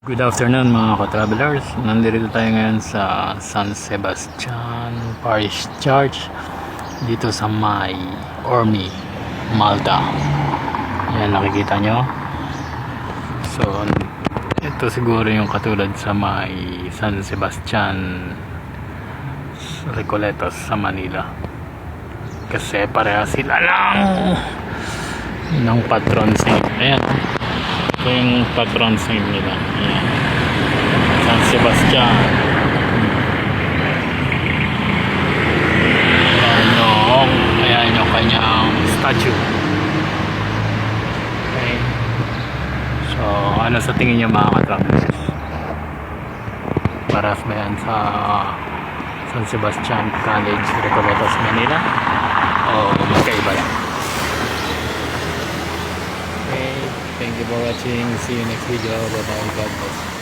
Good afternoon mga ka-travelers. Nandito tayo ngayon sa San Sebastian Parish Church dito sa may Ormy, Malta. Yan, nakikita nyo. So ito siguro yung katulad sa may San Sebastian Recoletos sa Manila, kasi pareha sila lang ng patron saint. Ayan, ito yung patron saint nila. Ayan, San Sebastian. Ayan yung kanyang statue. Okay. So ano sa tingin nyo mga ka-travelers? Paras ba yan sa San Sebastian College, Recoletos, Manila, o magkaiba lang? Okay, thank you for watching. See you next video. Bye bye. God bless.